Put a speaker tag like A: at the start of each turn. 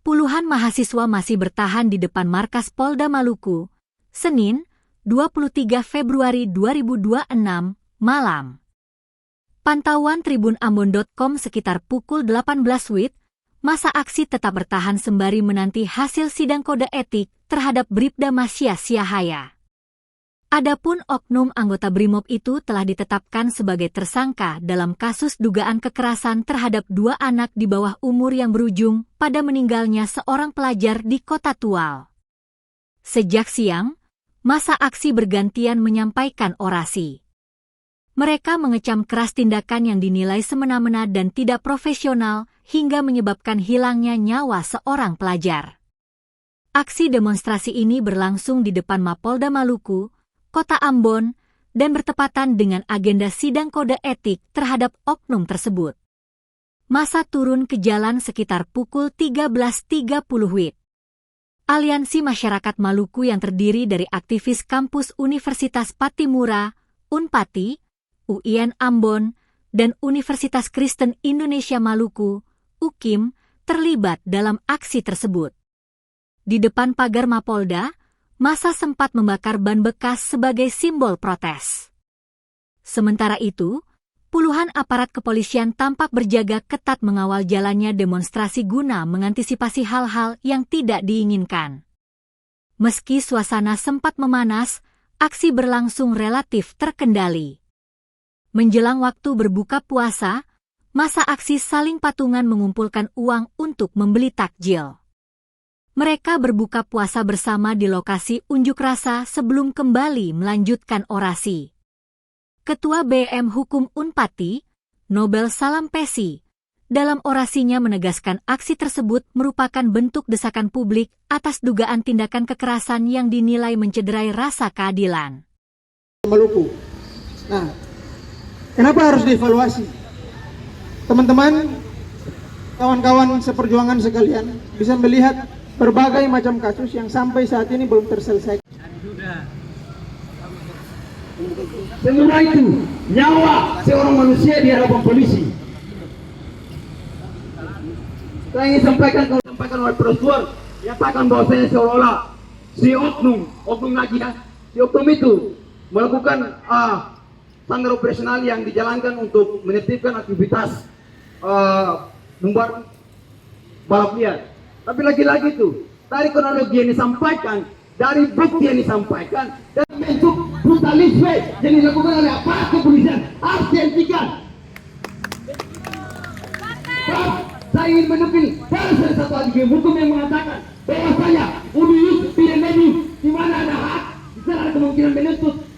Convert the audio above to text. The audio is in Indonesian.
A: Puluhan mahasiswa masih bertahan di depan markas Polda Maluku, Senin, 23 Februari 2026, malam. Pantauan tribunambon.com sekitar pukul 18 WIB, masa aksi tetap bertahan sembari menanti hasil sidang kode etik terhadap Bribda Masya Siahaya. Adapun oknum anggota Brimob itu telah ditetapkan sebagai tersangka dalam kasus dugaan kekerasan terhadap 2 anak di bawah umur yang berujung pada meninggalnya seorang pelajar di Kota Tual. Sejak siang, masa aksi bergantian menyampaikan orasi. Mereka mengecam keras tindakan yang dinilai semena-mena dan tidak profesional hingga menyebabkan hilangnya nyawa seorang pelajar. Aksi demonstrasi ini berlangsung di depan Mapolda Maluku, Kota Ambon, dan bertepatan dengan agenda sidang kode etik terhadap oknum tersebut. Massa turun ke jalan sekitar pukul 13.30 WIB. Aliansi Masyarakat Maluku yang terdiri dari aktivis kampus Universitas Patimura, Unpati, UIN Ambon, dan Universitas Kristen Indonesia Maluku, UKIM, terlibat dalam aksi tersebut. Di depan pagar Mapolda, massa sempat membakar ban bekas sebagai simbol protes. Sementara itu, puluhan aparat kepolisian tampak berjaga ketat mengawal jalannya demonstrasi guna mengantisipasi hal-hal yang tidak diinginkan. Meski suasana sempat memanas, aksi berlangsung relatif terkendali. Menjelang waktu berbuka puasa, massa aksi saling patungan mengumpulkan uang untuk membeli takjil. Mereka berbuka puasa bersama di lokasi unjuk rasa sebelum kembali melanjutkan orasi. Ketua BM Hukum Unpati, Nobel Salampesi, dalam orasinya menegaskan aksi tersebut merupakan bentuk desakan publik atas dugaan tindakan kekerasan yang dinilai mencederai rasa keadilan.
B: Maluku. Nah, kenapa harus dievaluasi? Teman-teman, kawan-kawan seperjuangan sekalian bisa melihat berbagai macam kasus yang sampai saat ini belum terselesaikan.
C: Semua itu nyawa seorang manusia di hadapan polisi. Saya ingin sampaikan oleh Prof. Nyatakan bahwasanya seolah-olah si oknum lagi ya, si oknum itu melakukan standar operasional yang dijalankan untuk menertibkan aktivitas membuat balap liar. Tapi lagi-lagi itu, dari kronologi yang disampaikan, dari bukti yang disampaikan, dan bentuk brutalisme yang dilakukan oleh aparat kepolisian harus dihentikan. Saya ingin menepil pada satu ahli hukum yang mengatakan bahwasanya